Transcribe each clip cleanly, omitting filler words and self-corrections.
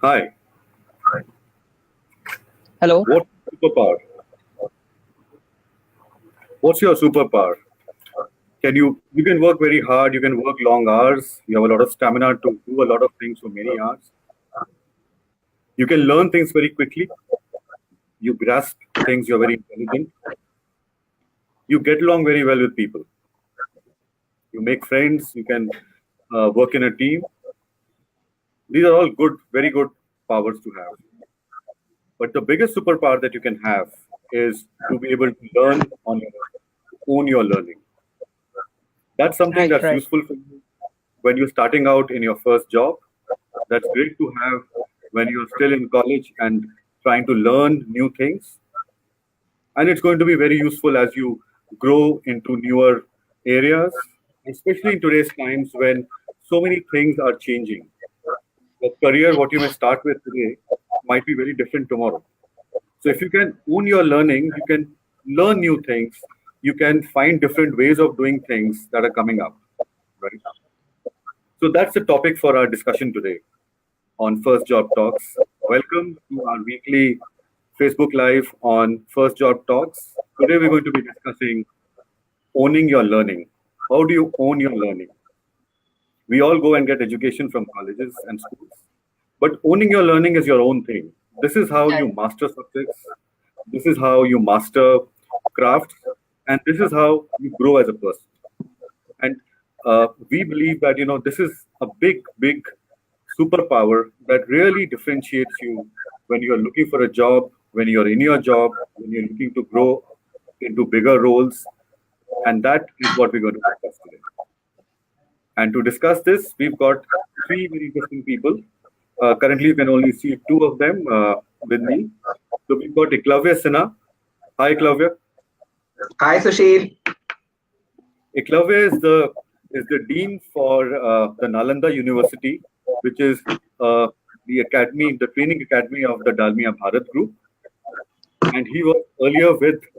Hi, Hello. what superpower? What's your superpower? You can work very hard, you can work long hours, you have a lot of stamina to do a lot of things for many hours. You can learn things very quickly, you grasp things, you're very intelligent, you get along very well with people, you make friends, you can work in a team. These are all good, very good powers to have. But the biggest superpower that you can have is to be able to learn on your own, own your learning. That's something Right, that's right. useful for you when you're starting out in your first job. That's great to have when you're still in college and trying to learn new things. And it's going to be very useful as you grow into newer areas, especially in today's times when so many things are changing. The career, what you may start with today, might be very different tomorrow. So if you can own your learning, you can learn new things. You can find different ways of doing things that are coming up, right? So that's the topic for our discussion today on First Job Talks. Welcome to our weekly Facebook Live on First Job Talks. Today we're going to be discussing owning your learning. How do you own your learning? We all go and get education from colleges and schools, but owning your learning is your own thing. This is how you Right. master subjects, this is how you master crafts, and this is how you grow as a person. And we believe that this is a big superpower that really differentiates you when you're looking for a job, when you're in your job, when you're looking to grow into bigger roles, and that is what we're going to discuss today. And to discuss this, we've got three very interesting people. Currently, you can only see two of them with me. So we've got Eklavya Sinha. Hi, Eklavya. Hi, Sushil. Eklavya is the dean for the Nalanda University, which is the academy, the training academy of the Dalmia Bharat Group. And he was earlier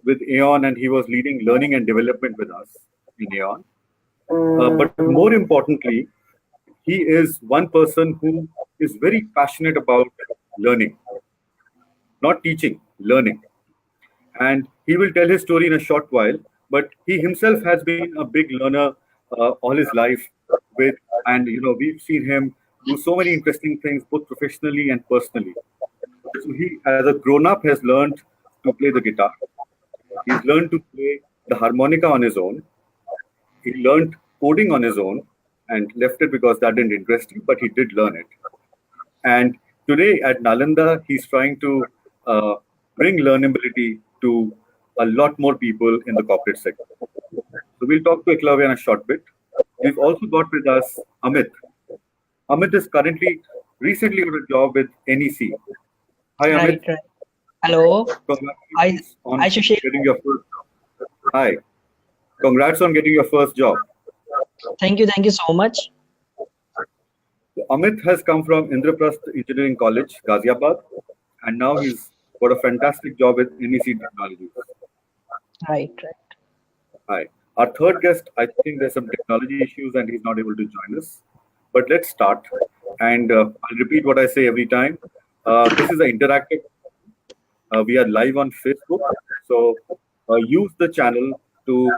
with Aeon, and he was leading learning and development with us in Aeon. But more importantly, he is one person who is very passionate about learning, not teaching, learning. And he will tell his story in a short while. But he himself has been a big learner all his life. With and we've seen him do so many interesting things, both professionally and personally. So he, as a grown-up, has learned to play the guitar. He's learned to play the harmonica on his own. He learned coding on his own and left it because that didn't interest him, but he did learn it. And today at Nalanda, he's trying to bring learnability to a lot more people in the corporate sector. So we'll talk to Eklavya in a short bit. We've also got with us Amit. Amit is currently recently got a job with NEC. Hi, Right, Amit. right. Hello. I Congratulations I on Sushil. getting your first job. Hi. Congrats on getting your first job. Thank you so much. So Amit has come from Indraprasth Engineering College, Ghaziabad, and now he's got a fantastic job with NEC Technologies. Right, right. Hi. Our third guest, I think there's some technology issues and he's not able to join us. But let's start. And I'll repeat what I say every time. This is an interactive. We are live on Facebook. So use the channel to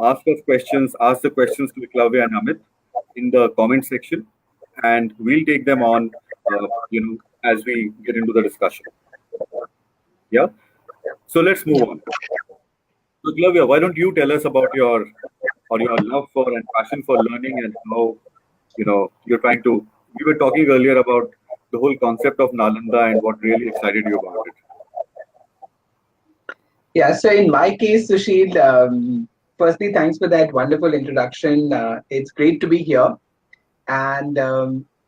ask us questions, ask the questions to Eklavya and Amit in the comment section, and we'll take them on as we get into the discussion. Yeah. So let's move Yep. on. So Eklavya, why don't you tell us about your love for and passion for learning, and how you're trying to. We were talking earlier about the whole concept of Nalanda and what really excited you about it. Yeah, so in my case, Sushil, firstly, thanks for that wonderful introduction. It's great to be here. And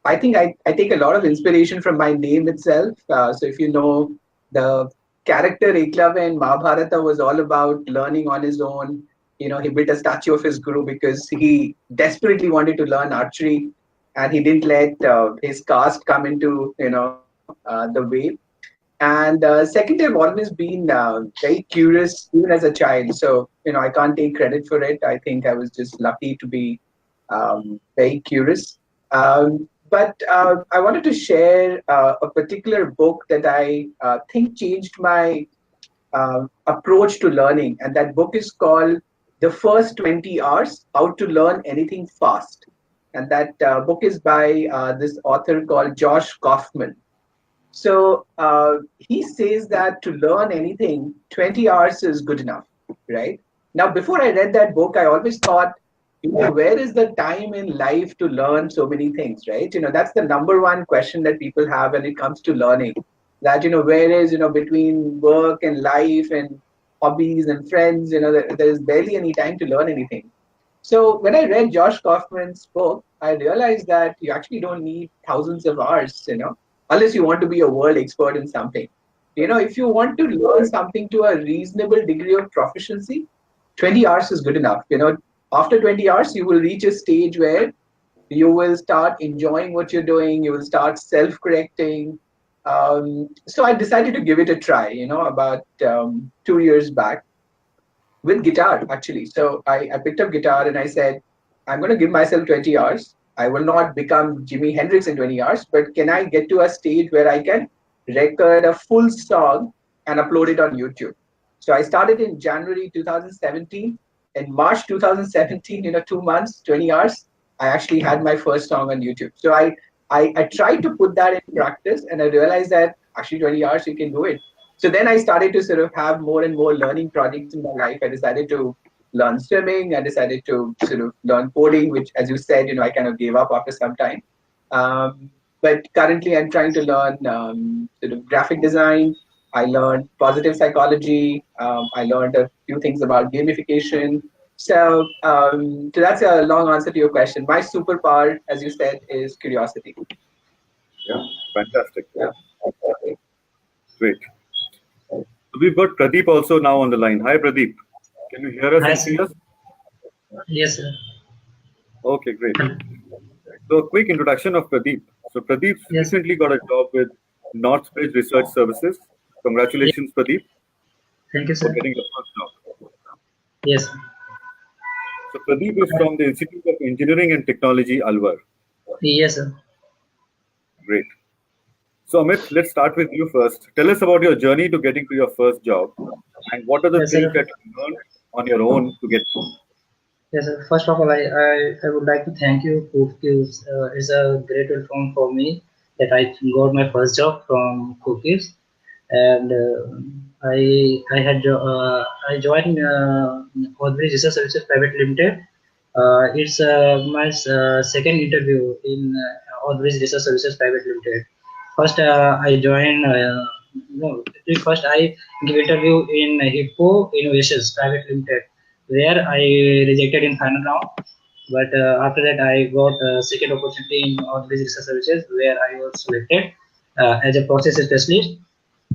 I think I take a lot of inspiration from my name itself. So if you know, the character Eklavya in Mahabharata was all about learning on his own. He built a statue of his guru because he desperately wanted to learn archery, and he didn't let his caste come into the way. And secondly, I've always been very curious, even as a child. So I can't take credit for it. I think I was just lucky to be very curious. But I wanted to share a particular book that I think changed my approach to learning. And that book is called The First 20 Hours How to Learn Anything Fast. And that book is by this author called Josh Kaufman. So he says that to learn anything, 20 hours is good enough, right? Now, before I read that book, I always thought, where is the time in life to learn so many things, right? That's the number one question that people have when it comes to learning. That, where is, between work and life and hobbies and friends, there is barely any time to learn anything. So when I read Josh Kaufman's book, I realized that you actually don't need thousands of hours, unless you want to be a world expert in something. If you want to learn something to a reasonable degree of proficiency, 20 hours is good enough. After 20 hours, you will reach a stage where you will start enjoying what you're doing. You will start self-correcting. So I decided to give it a try, about 2 years back with guitar, actually. So I picked up guitar and I said, I'm going to give myself 20 hours. I will not become Jimi Hendrix in 20 hours, but can I get to a stage where I can record a full song and upload it on YouTube? So I started in January 2017. In March 2017, 2 months, 20 hours, I actually had my first song on YouTube. So I tried to put that in practice and I realized that actually 20 hours, you can do it. So then I started to sort of have more and more learning projects in my life. I decided to learn swimming. I decided to sort of learn coding, which, as you said, I kind of gave up after some time. But currently, I'm trying to learn sort of graphic design. I learned positive psychology. I learned a few things about gamification. So that's a long answer to your question. My superpower, as you said, is curiosity. Yeah, fantastic. Yeah. Great. So we've got Pradeep also now on the line. Hi, Pradeep. Can you hear us Hi, and sir. see us? Yes, sir. Okay, great. So a quick introduction of Pradeep. So Pradeep Yes. recently got a job with Northbridge Research Services. Yes. Congratulations, Pradeep, Thank you, for sir. getting the first job. Yes. So Pradeep is from the Institute of Engineering and Technology, Alwar. Yes, sir. Great. So Amit, let's start with you first. Tell us about your journey to getting to your first job and what are the Yes, things sir. that you learned on your own to get to. Yes, sir. First of all, I would like to thank you. Cookies is a great platform for me that I got my first job from Cookies, and I joined Odbridge Research Services Private Limited. It's my second interview in Odbridge Research Services Private Limited. First, I joined. No, first I give interview in Hippo Innovations Private Limited, where I rejected in final round. But after that, I got a second opportunity in Odbridge Research Services, where I was selected as a process specialist.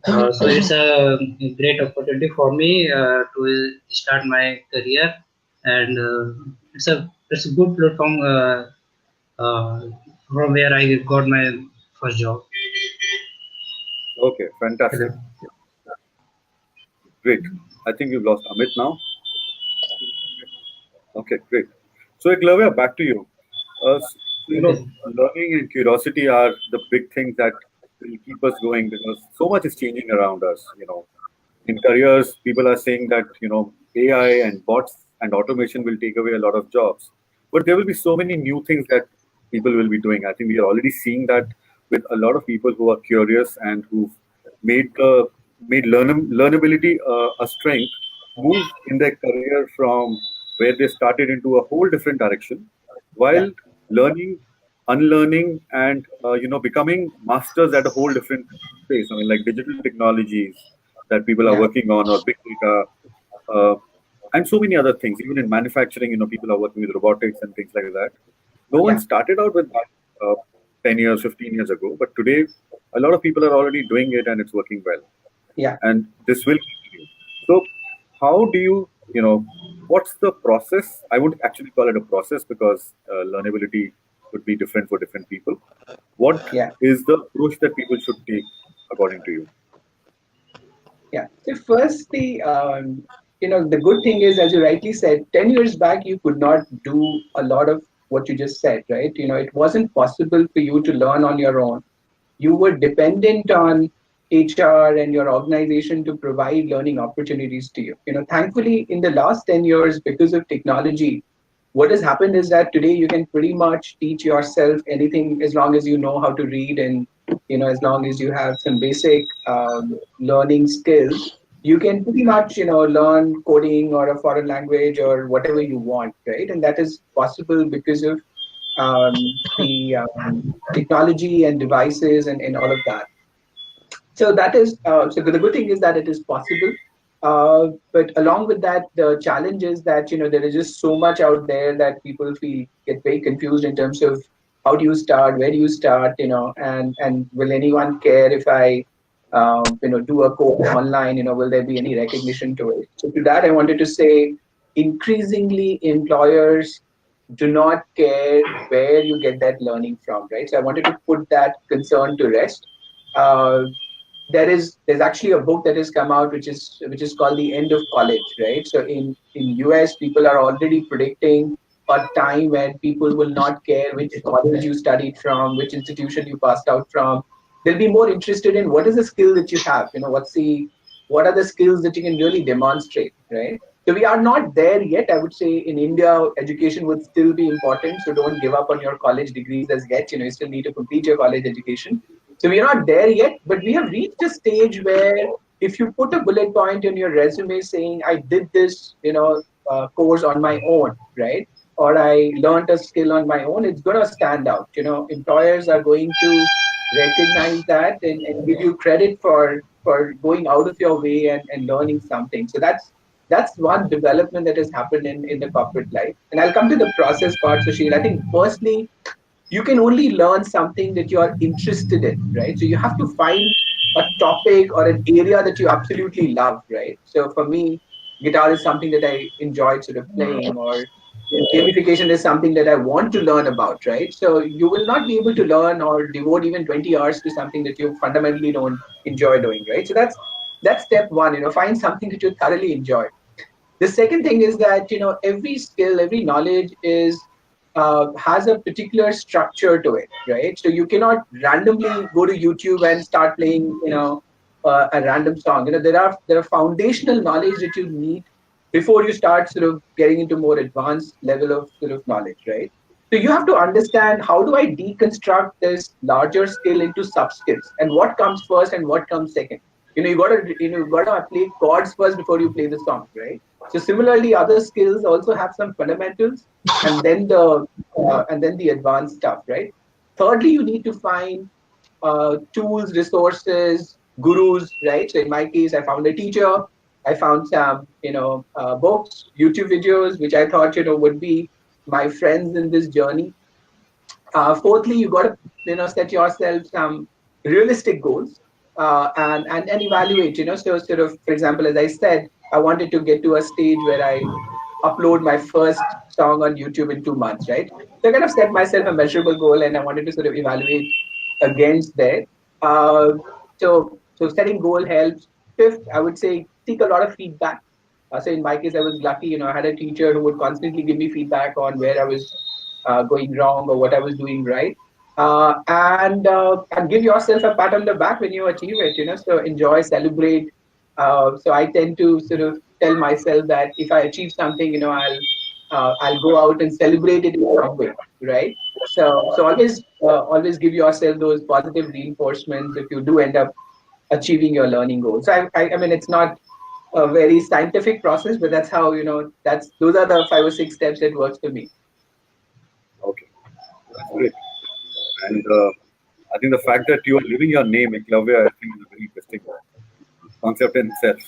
So it's a great opportunity for me to start my career, and it's a good platform uh, from where I got my first job. Okay, fantastic. Hello. Great. I think we've lost Amit now. Okay, great. So Eklavya, back to you. Okay. Learning and curiosity are the big things that will keep us going because so much is changing around us. In careers, people are saying that AI and bots and automation will take away a lot of jobs, but there will be so many new things that people will be doing. I think we are already seeing that with a lot of people who are curious and who've made learnability a strength, move in their career from where they started into a whole different direction, Yeah, while learning, unlearning, and becoming masters at a whole different space. I mean, like digital technologies that people are yeah, working on, or big data, uh, and so many other things. Even in manufacturing, people are working with robotics and things like that. No one yeah, started out with that 10 years, 15 years ago, but today a lot of people are already doing it and it's working well. yeah. And this will continue. So, how do what's the process? I would actually call it a process because learnability could be different for different people. What Yeah. is the approach that people should take according to you? Yeah. So firstly, the good thing is, as you rightly said, 10 years back, you could not do a lot of what you just said, right? It wasn't possible for you to learn on your own. You were dependent on HR and your organization to provide learning opportunities to you. Thankfully, in the last 10 years, because of technology, what has happened is that today you can pretty much teach yourself anything as long as you know how to read, and as long as you have some basic learning skills, you can pretty much learn coding or a foreign language or whatever you want, right? And that is possible because of the technology and devices and all of that. So that is so the good thing is that it is possible. But along with that, the challenge is that there is just so much out there that people get very confused in terms of how do you start, where do you start, and will anyone care if I do a course online? Will there be any recognition to it? So to that, I wanted to say, increasingly employers do not care where you get that learning from, right? So I wanted to put that concern to rest. Uh, there's actually a book that has come out which is called The End of College, right? So in US, people are already predicting a time when people will not care which college you studied from, which institution you passed out from. They'll be more interested in what is the skill that you have, what are the skills that you can really demonstrate, right? So we are not there yet. I would say in India, education would still be important, so don't give up on your college degrees as yet. You still need to complete your college education. So we are not there yet, but we have reached a stage where if you put a bullet point in your resume saying, I did this, course on my own, right? Or I learned a skill on my own, it's going to stand out. Employers are going to recognize that and give you credit for going out of your way and learning something. So that's one development that has happened in the corporate life. And I'll come to the process part, Sushil. I think firstly, you can only learn something that you are interested in, right? So you have to find a topic or an area that you absolutely love, right? So for me, guitar is something that I enjoyed sort of playing, or gamification is something that I want to learn about, right? So you will not be able to learn or devote even 20 hours to something that you fundamentally don't enjoy doing, right? So that's step one, find something that you thoroughly enjoy. The second thing is that every skill, every knowledge has a particular structure to it, right? So you cannot randomly go to YouTube and start playing a random song. There are foundational knowledge that you need before you start sort of getting into more advanced level of sort of knowledge, right? So you have to understand, how do I deconstruct this larger skill into sub skills, and what comes first and what comes second. You gotta play chords first before you play the song, right? So similarly, other skills also have some fundamentals, and then the advanced stuff, right? Thirdly, you need to find tools, resources, gurus, right? So in my case, I found a teacher. I found some, books, YouTube videos, which I thought, would be my friends in this journey. Fourthly, you got to, set yourself some realistic goals, and evaluate. So sort of, for example, as I said, I wanted to get to a stage where I upload my first song on YouTube in 2 months, right? So I kind of set myself a measurable goal, and I wanted to sort of evaluate against that. Uh, so setting goal helps. Fifth, I would say, seek a lot of feedback. So in my case, I was lucky. I had a teacher who would constantly give me feedback on where I was going wrong or what I was doing right. And give yourself a pat on the back when you achieve it. So enjoy, celebrate. So I tend to sort of tell myself that if I achieve something, I'll go out and celebrate it in some way, right? So always give yourself those positive reinforcements if you do end up achieving your learning goals. So I mean, it's not a very scientific process, but that's how those are the 5 or 6 steps that works for me. Okay, that's great. And I think the fact that you are living your name, Eklavya, I think is a very interesting concept in itself.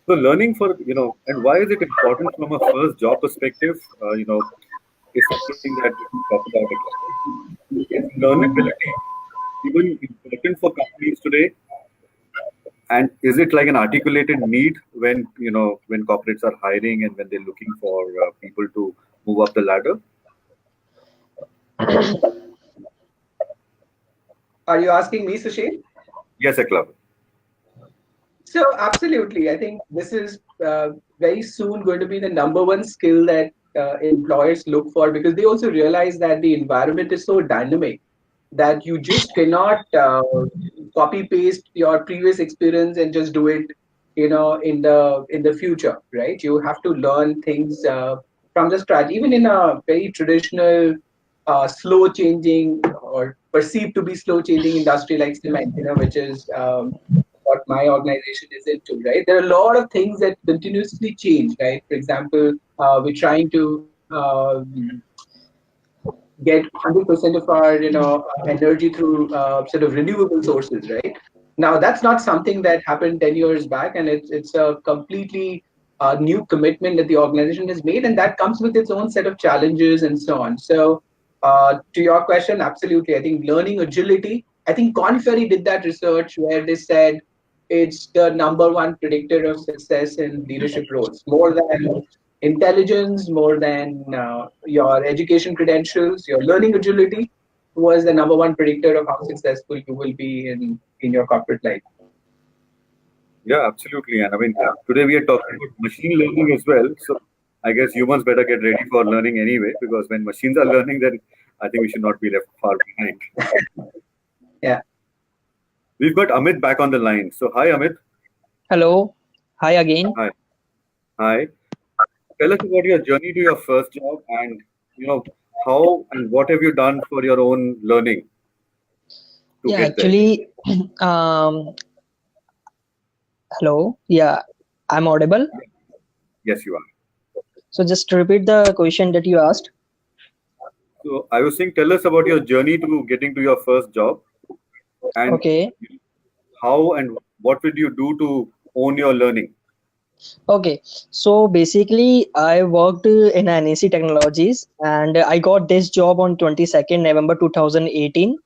So learning for, and why is it important from a first job perspective, is something that we talk about. Is learnability even important for companies today? And is it like an articulated need when corporates are hiring and when they're looking for people to move up the ladder? Are you asking me, Sushil? Yes, Eklavya. So absolutely, I think this is very soon going to be the number one skill that employers look for, because they also realize that the environment is so dynamic that you just cannot copy paste your previous experience and just do it, in the future, right? You have to learn things from the scratch, even in a very traditional slow changing or perceived to be slow changing industry like cement, which is what my organization is into, right? There are a lot of things that continuously change, right? For example, we're trying to get 100% of our energy through sort of renewable sources, right? Now that's not something that happened 10 years back, and it's a completely new commitment that the organization has made, and that comes with its own set of challenges and so on. So to your question, absolutely, I think learning agility, I think Korn Ferry did that research where they said it's the number one predictor of success in leadership roles, more than intelligence, more than your education credentials. Your learning agility was the number one predictor of how successful you will be in your corporate life. Yeah, absolutely. And I mean, today we are talking about machine learning as well. So I guess humans better get ready for learning anyway, because when machines are learning, then I think we should not be left far behind. Yeah. We've got Amit back on the line. So hi, Amit. Hello. Hi again. Hi. Hi. Tell us about your journey to your first job, and how and what have you done for your own learning to Yeah, get there. actually, um, hello. Yeah, I'm audible. Yes, you are. So just to repeat the question that you asked. So I was saying, tell us about your journey to getting to your first job, and Okay. how and what did you do to own your learning. Okay. So basically, I worked in NEC Technologies, and I got this job on 22nd November 2018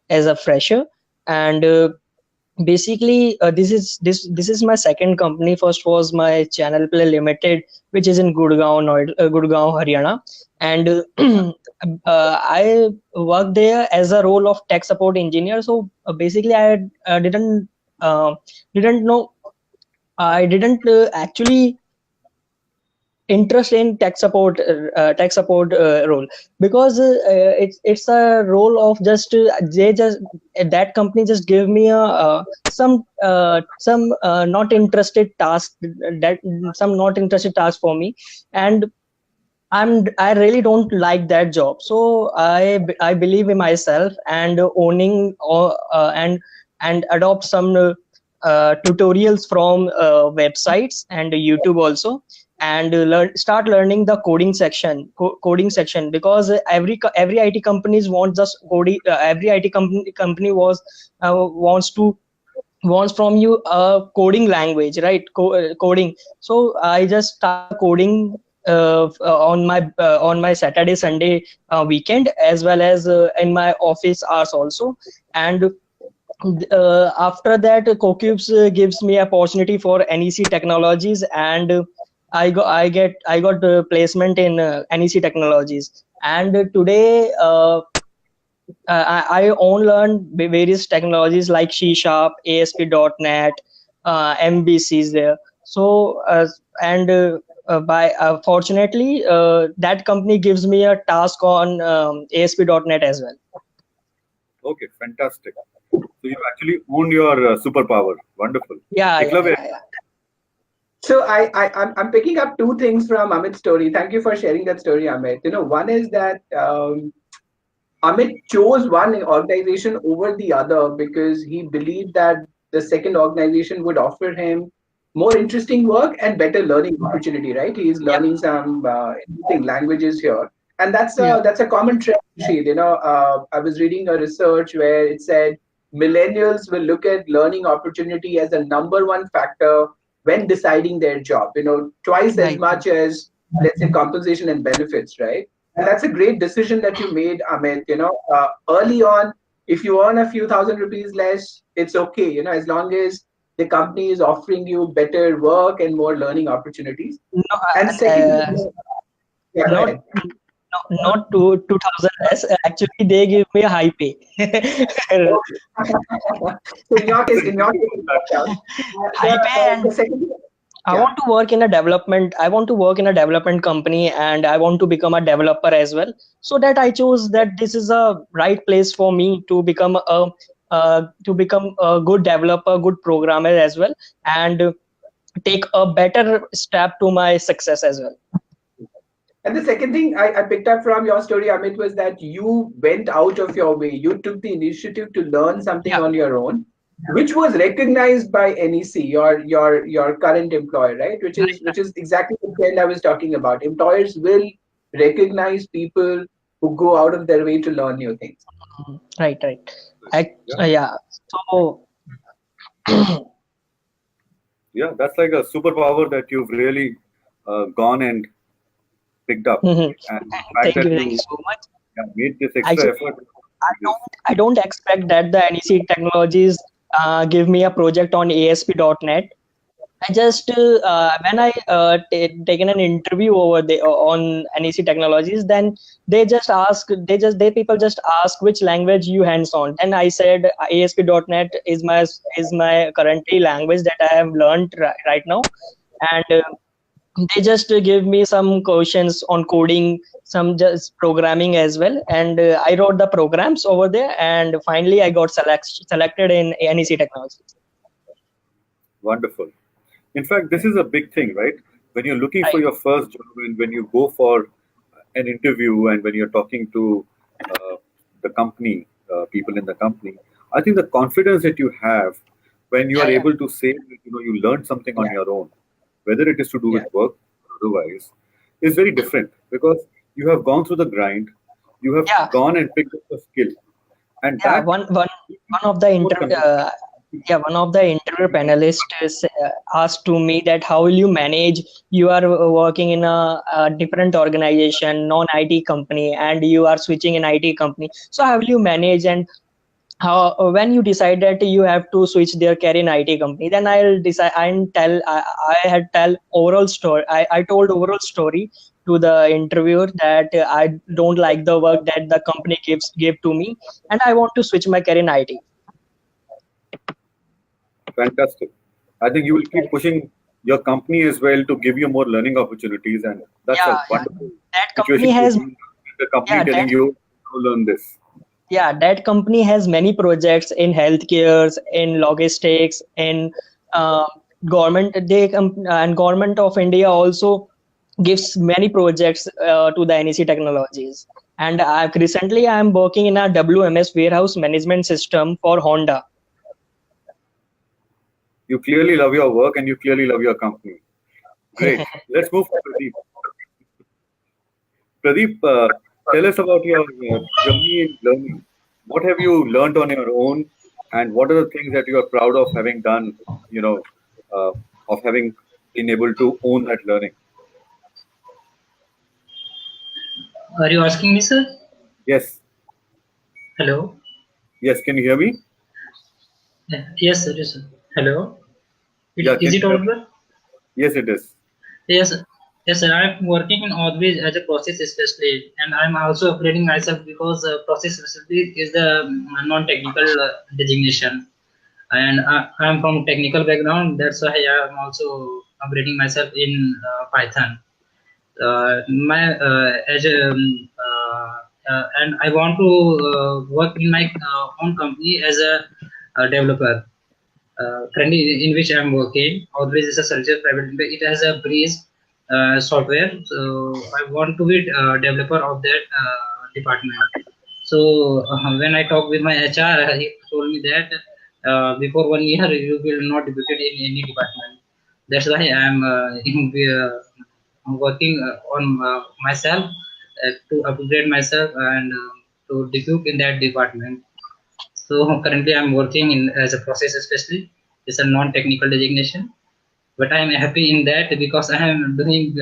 as a fresher. And basically, this is my second company. First was my Channel Play Limited, which is in Gurgaon, Gurgaon, Haryana, and I worked there as a role of tech support engineer. So basically, I uh, didn't know I didn't actually interest in tech support role, because it's a role of just they just that company just gave me a some not interested task, that some not interested task for me, and I really don't like that job. So I believe in myself and owning and adopt some tutorials from websites and YouTube also, and start learning the coding section, because every IT companies want just coding. Every IT company wants from you a coding language, right? Coding. So I just started coding on my Saturday Sunday weekend, as well as in my office hours also. And after that, CoCubes gives me opportunity for NEC Technologies, and I got placement in NEC Technologies, and today I own learn various technologies like C Sharp, ASP.NET, MVCs there. So and by fortunately, that company gives me a task on ASP.NET as well. Okay, fantastic. So you actually owned your superpower. Wonderful. Yeah, yeah, Eklavya, yeah, yeah. So I'm picking up two things from Amit's story. Thank you for sharing that story, Amit. One is that Amit chose one organization over the other because he believed that the second organization would offer him more interesting work and better learning opportunity. Right? He is Yeah, learning some interesting languages here, and that's yeah, a common trend. Sheil. I was reading a research where it said millennials will look at learning opportunity as a number one factor when deciding their job. Twice as right. much as, let's say, compensation and benefits. Right? And that's a great decision that you made, Amit. Early on, if you earn a few thousand rupees less, it's okay. As long as the company is offering you better work and more learning opportunities. No, And secondly, yeah, go not ahead. not 2000 less. Actually, they give me a high pay. So in your case, it worked out. High pay The and second, I want to work in a development. I want to work in a development company, and I want to become a developer as well. So that I chose that this is a right place for me to become a good developer, good programmer as well, and take a better step to my success as well. And the second thing I picked up from your story, Amit, was that you went out of your way. You took the initiative to learn something Yeah, on your own, which was recognized by NEC, your current employer, right? Which is exactly the trend I was talking about. Employers will recognize people who go out of their way to learn new things. right, right. Yeah, Yeah. So yeah, that's like a superpower that you've really gone and picked up, and the fact that thank you you so much. made this extra Actually, effort. This, I don't expect that the NEC Technologies give me a project on ASP.NET. I just when I taken an interview over the on NEC Technologies, then they people just ask which language you hands on. Then I said ASP.NET is my currently language that I have learned right now, and they just give me some questions on coding, some just programming as well, and I wrote the programs over there, and finally I got selected in NEC Technologies. wonderful. In fact, this is a big thing, right? When you're looking for Right. your first job and when you go for an interview and when you're talking to uh, the company, people in the company, I think the confidence that you have when you Yeah, are yeah, able to say that you learned something on Yeah, your own, whether it is to do yeah, with work or otherwise, is very different because you have gone through the grind, you have yeah. gone and picked up a skill, and Yeah, that one of the more convincing. one of the interview panelists asked to me that how will you manage? You are working in a different organization, non-IT company, and you are switching in IT company. So how will you manage? And how when you decide that you have to switch their career in IT company, then I'll decide and tell I had tell overall story. I told overall story to the interviewer that I don't like the work that the company gave to me, and I want to switch my career in IT. Fantastic. I think you will keep Right. pushing your company as well to give you more learning opportunities, and that's a Yeah, yeah. wonderful That company situation to has be in. The company yeah telling that you to learn this. that company has many projects in healthcare, in logistics, in uh, government. And government of India also gives many projects to the NEC Technologies. And recently I am working in a WMS warehouse management system for Honda. You clearly love your work and you clearly love your company. Great. Let's move to Pradeep. Pradeep, tell us about your journey in learning. What have you learned on your own, and what are the things that you are proud of having done? You know, uh, of having been able to own that learning. Are you asking me, sir? Yes, Hello. yes. Can you hear me? Yes, sir. Yes, sir. Hello. Yeah, Is can it you hear me? audible? Yes, it is. Yes, yes, sir. I'm working in Always as a process specialist, and I'm also upgrading myself because process specialist is the non-technical designation, and I'm from technical background. That's why I'm also upgrading myself in Python. My as a and I want to work in my own company as a developer. Currently in which I am working, always is a services private limited. It has a breeze software. So I want to be developer of that department. So when I talked with my HR, he told me that before 1 year you will not debuted in any department. That's why I am working on myself to upgrade myself and to debut in that department. So currently I'm working in as a process specialist. It's a non-technical designation, but I'm happy in that because I am doing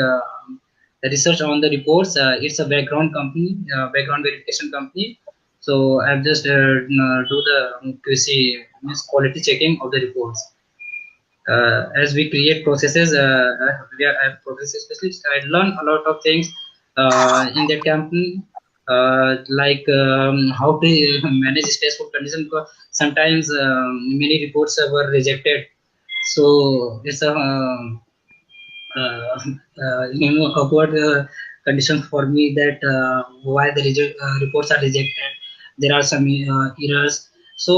research on the reports. It's a background company, background verification company. So I've just do the QC, means quality checking of the reports. As we create processes, we are a process specialist. I learn a lot of things in that company, like how to manage stressful conditions. Because sometimes many reports were rejected, so it's a uh, awkward condition for me that why the reports are rejected. There are some errors. So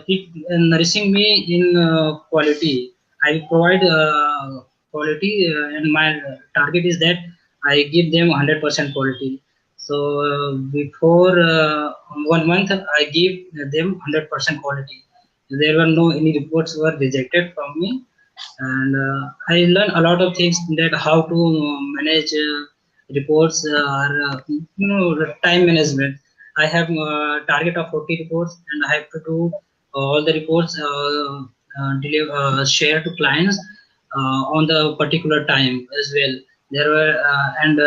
it nourishing me in quality. I provide quality, and my target is that I give them 100% quality. So before 1 month, I give them 100% quality. There were no any reports were rejected from me, and I learned a lot of things that how to manage reports or the time management. I have target of 40 reports, and I have to do all the reports share to clients on the particular time as well. There were and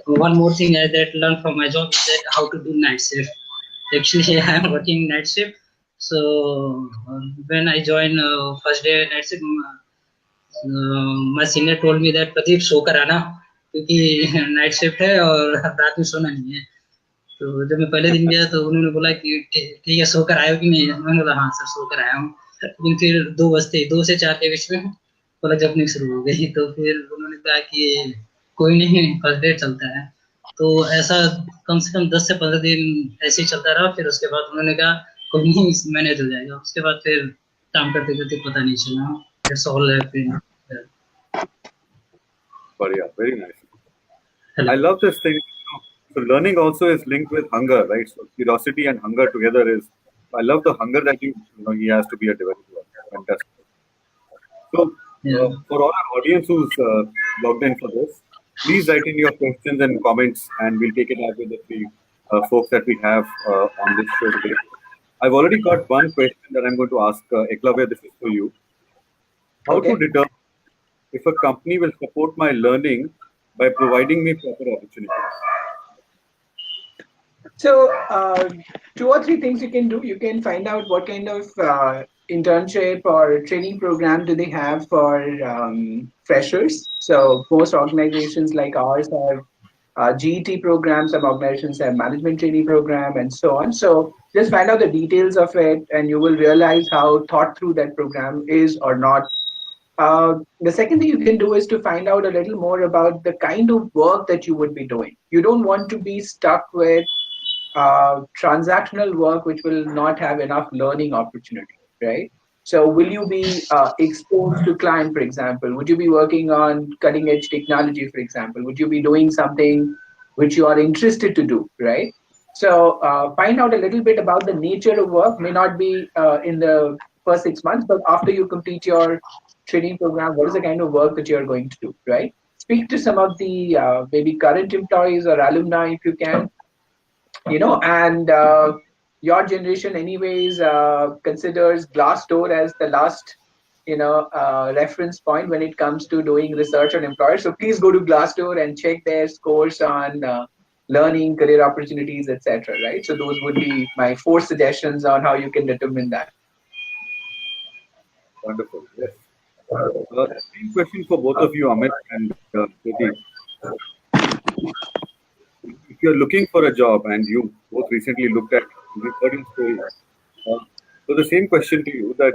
one more thing I that learned from my job is that how to do night shift. Actually, I am working night shift. So when I joined first day night shift, my senior told me that Pradeep सो कर आना क्योंकि night shift है और रात में सोना नहीं है. तो जब मैं पहले दिन गया तो उन्होंने बोला कि ठीक है सो कर आए हो कि नहीं. मैंने बोला हाँ सर सो कर आया हूँ. लेकिन फिर 2 बजते 2 से 4 के बीच में पलक झपकनी शुरू हो गई. तो फिर उन्होंने कहा कि कोई नहीं फर्स्ट डे चलता है. तो ऐसा कम से कम 10 से 15 दिन ऐसे ही चलता रहा. फिर उसके बाद उन्होंने कहा कोई नहीं मैनेज हो जाएगा. उसके बाद फिर काम करते करते पता नहीं चला. That's all I think. But yeah, very nice. I love this thing. So learning also is linked with hunger, right? So curiosity and hunger together is. I love the hunger that he has to be a developer. Fantastic. So Yeah. for all our audience who's logged in for this, please write in your questions and comments, and we'll take it up with the three folks that we have on this show today. I've already got one question that I'm going to ask Eklavya. This is for you. How to Okay. determine if a company will support my learning by providing me proper opportunities? So, 2 or 3 things you can do. You can find out what kind of internship or training program do they have for freshers. So, most organizations like ours have GET programs. Some organizations have management training program, and so on. So, just find out the details of it, and you will realize how thought through that program is or not. The second thing you can do is to find out a little more about the kind of work that you would be doing. You don't want to be stuck with transactional work which will not have enough learning opportunity, right? So will you be exposed to client, for example? Would you be working on cutting edge technology, for example? Would you be doing something which you are interested to do, right? So find out a little bit about the nature of work. May not be in the first 6 months, but after you complete your training program, what is the kind of work that you're going to do, right? Speak to some of the maybe current employees or alumni if you can, and your generation anyways considers Glassdoor as the last reference point when it comes to doing research on employers. So please go to Glassdoor and check their scores on learning, career opportunities, etc., right? So those would be my 4 suggestions on how you can determine that. Wonderful. Yes. Same question for both of you, Amit and Pradeep. If you're looking for a job and you both recently looked at the 13 stories, so the same question to you, that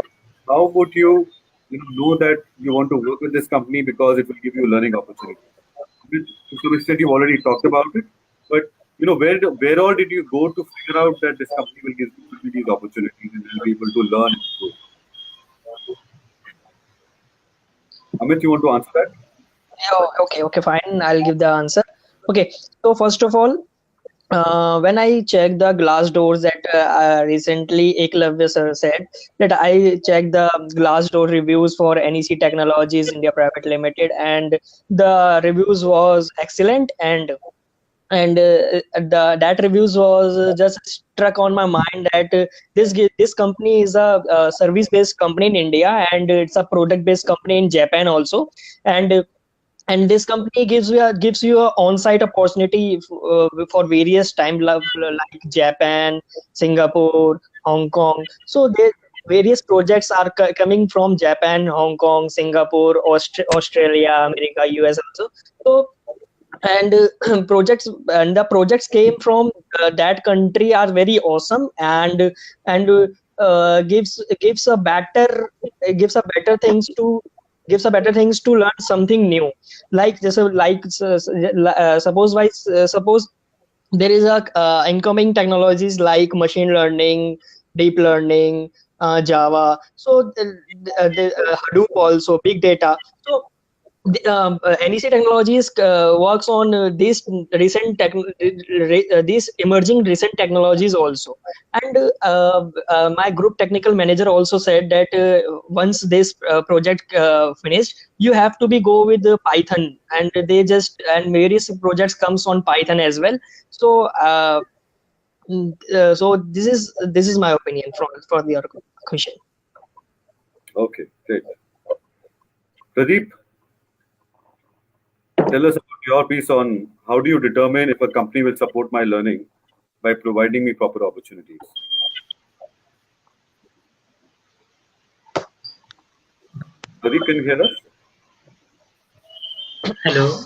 how would you know that you want to work with this company because it will give you learning opportunities? To some extent, you've already talked about it, but where all did you go to figure out that this company will give you these opportunities and will be able to learn and grow? Amit, you want to answer that? Yeah, okay, fine. I'll give the answer. Okay, so first of all, when I checked the glass doors that recently Eklavya sir said, that I checked the glass door reviews for NEC Technologies India Private Limited, and the reviews was excellent, and that reviews was just struck on my mind that this company is a service based company in India, and it's a product based company in Japan also, and and this company gives you a on-site opportunity for various like Japan, Singapore, Hong Kong. So there various projects are coming from Japan, Hong Kong, Singapore, Australia, America, US also. So and the projects came from that country are very awesome, and gives a better things to gives a better things to learn something new. Like just suppose there is a incoming technologies like machine learning, deep learning, Java. So the Hadoop also, big data. So NEC Technologies works on these emerging recent technologies also. And my group technical manager also said that once this project finished, you have to be go with the Python, and and various projects comes on Python as well. So so this is my opinion for your question. Okay, great. Pradeep, tell us about your piece on how do you determine if a company will support my learning by providing me proper opportunities. Pradeep, can you hear us? Hello.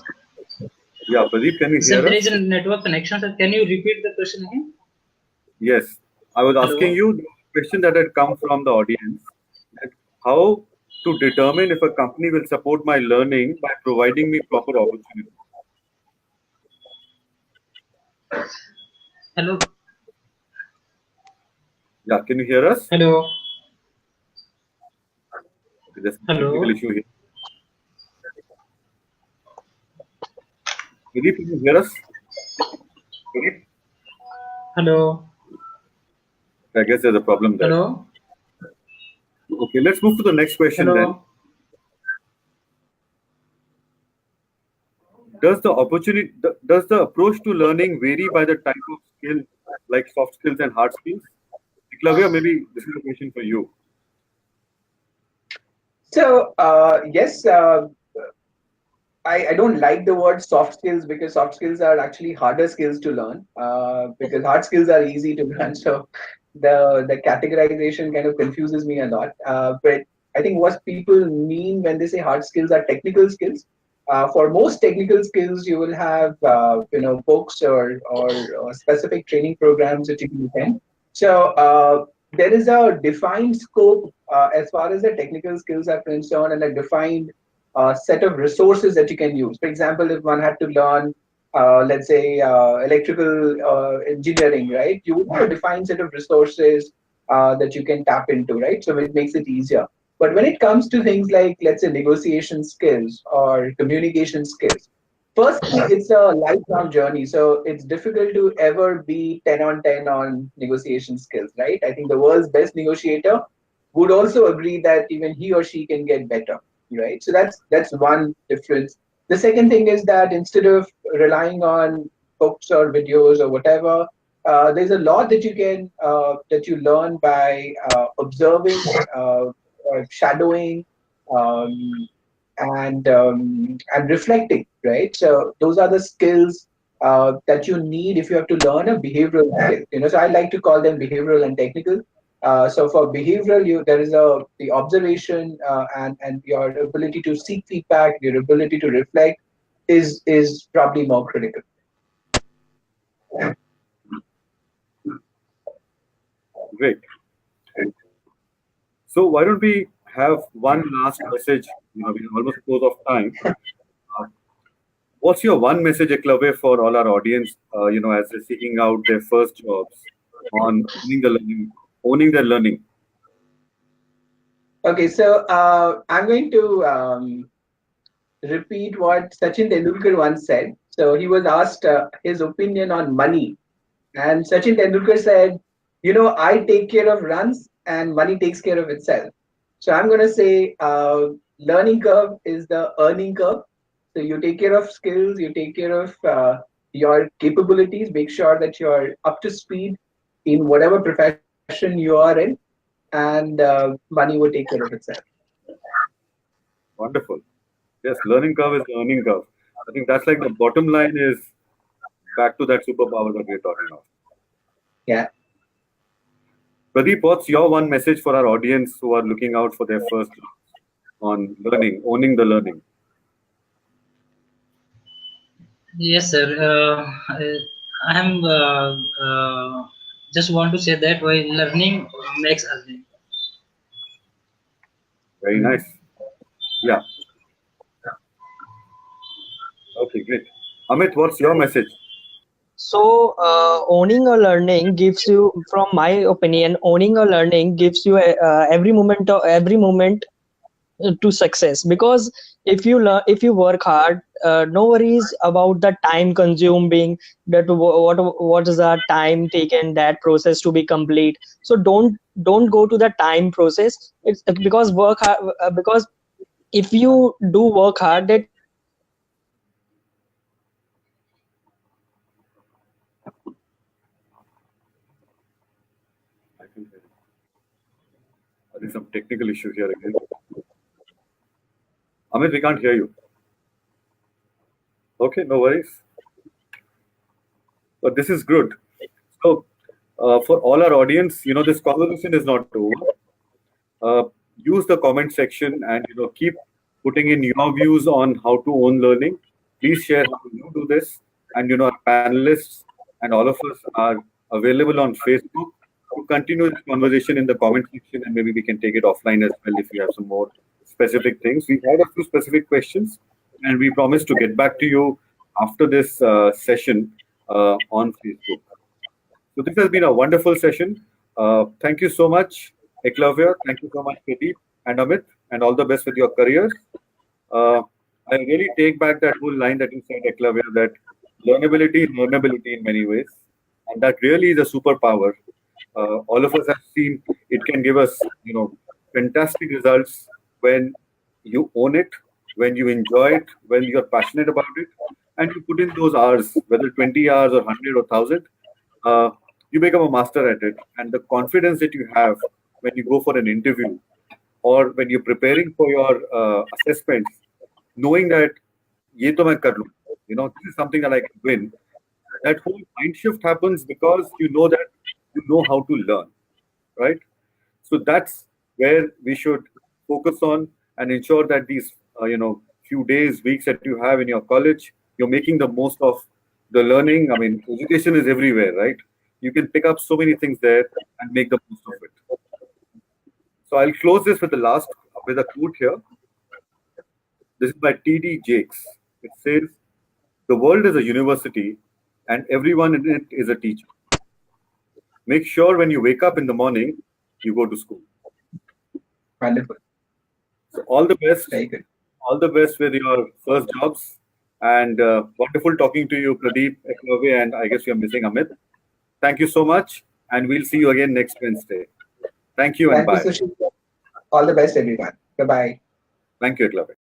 Yeah, Pradeep, can you Sir, hear there us? is a network connection. Sir, can you repeat the question again? Yes, I was asking Hello. you the question that had come from the audience, that how to determine if a company will support my learning by providing me proper opportunities. Hello. Yeah, can you hear us? Hello. Okay, there's a technical Hello. issue here. Pradeep, can you hear us? Hello. I guess there's a problem there. Hello. Okay, let's move to the next question then. Hello. Does the approach to learning vary by the type of skill, like soft skills and hard skills? Eklavya, maybe this is a question for you. So yes, I don't like the word soft skills because soft skills are actually harder skills to learn because hard skills are easy to learn. So the categorization kind of confuses me a lot. But I think what people mean when they say hard skills are technical skills. For most technical skills, you will have books or specific training programs that you can attend. So there is a defined scope as far as the technical skills are concerned, and a defined set of resources that you can use. For example, if one had to learn, let's say, electrical engineering, right? You would have a defined set of resources that you can tap into, right? So it makes it easier. But when it comes to things like, let's say, negotiation skills or communication skills, firstly, it's a lifelong journey. So it's difficult to ever be 10 on 10 on negotiation skills, right? I think the world's best negotiator would also agree that even he or she can get better, right? So that's one difference. The second thing is that instead of relying on books or videos or whatever, there's a lot that you learn by observing, shadowing, um, and reflecting, right? So those are the skills that you need if you have to learn a behavioral skill. So I like to call them behavioral and technical. So for behavioral, there is the observation and your ability to seek feedback, your ability to reflect is probably more critical. Great. So why don't we have one last message? We're almost close of time. What's your one message, Eklavya, for all our audience? As they're seeking out their first jobs on owning their learning. Okay, so I'm going to repeat what Sachin Tendulkar once said. So he was asked his opinion on money, and Sachin Tendulkar said, I take care of runs and money takes care of itself. So I'm going to say learning curve is the earning curve. So you take care of skills, you take care of your capabilities, make sure that you're up to speed in whatever profession you are in, and money will take care of itself. Wonderful. Yes, learning curve is the earning curve. I think that's like the bottom line is back to that superpower that we're talking about. Yeah. Pradeep, what's your one message for our audience who are looking out for their first jobs on learning, owning the learning? Yes, sir. I am just want to say that while learning makes earning. Very nice. Yeah. Okay, great. Amit, what's your message? So, owning or learning gives you, from my opinion, owning or learning gives you every moment to success. Because if you work hard, no worries about the time consuming, that what is the time taken that process to be complete. So don't go to the time process. It's because because if you do work hard, that I can hear you. There's some technical issue here again. Amit, we can't hear you. Okay, no worries. But this is good. So, for all our audience, this conversation is not over. Uh, Use the comment section and keep putting in your views on how to own learning. Please share how you do this, and our panelists and all of us are available on Facebook to continue this conversation in the comment section, and maybe we can take it offline as well if you have some more specific things. We had a few specific questions, and we promise to get back to you after this session on Facebook. So this has been a wonderful session. Thank you so much, Eklavya. Thank you so much, Pradeep and Amit, and all the best with your careers. Uh, I really take back that whole line that you said, Eklavya, that learnability is learnability in many ways, and that really is a superpower. All of us have seen it can give us, fantastic results when you own it, when you enjoy it, when you're passionate about it, and you put in those hours, whether 20 hours or 100 or 1,000, uh, you become a master at it. And the confidence that you have when you go for an interview or when you're preparing for your assessments, knowing that ye to main kar loon, this is something that I can win. That whole mind shift happens because you know that you know how to learn, right? So that's where we should focus on and ensure that these, few days, weeks that you have in your college, you're making the most of the learning. I mean, education is everywhere, right? You can pick up so many things there and make the most of it. So I'll close this with a quote here. This is by T.D. Jakes. It says, "The world is a university, and everyone in it is a teacher. Make sure when you wake up in the morning, you go to school." Wonderful. So all the best. Very good. All the best with your first jobs. And wonderful talking to you, Pradeep, Eklavya, and I guess you're missing Amit. Thank you so much. And we'll see you again next Wednesday. Thank you and Thank you, bye. Sushil. All the best, everyone. Bye bye. Thank you, Eklavya.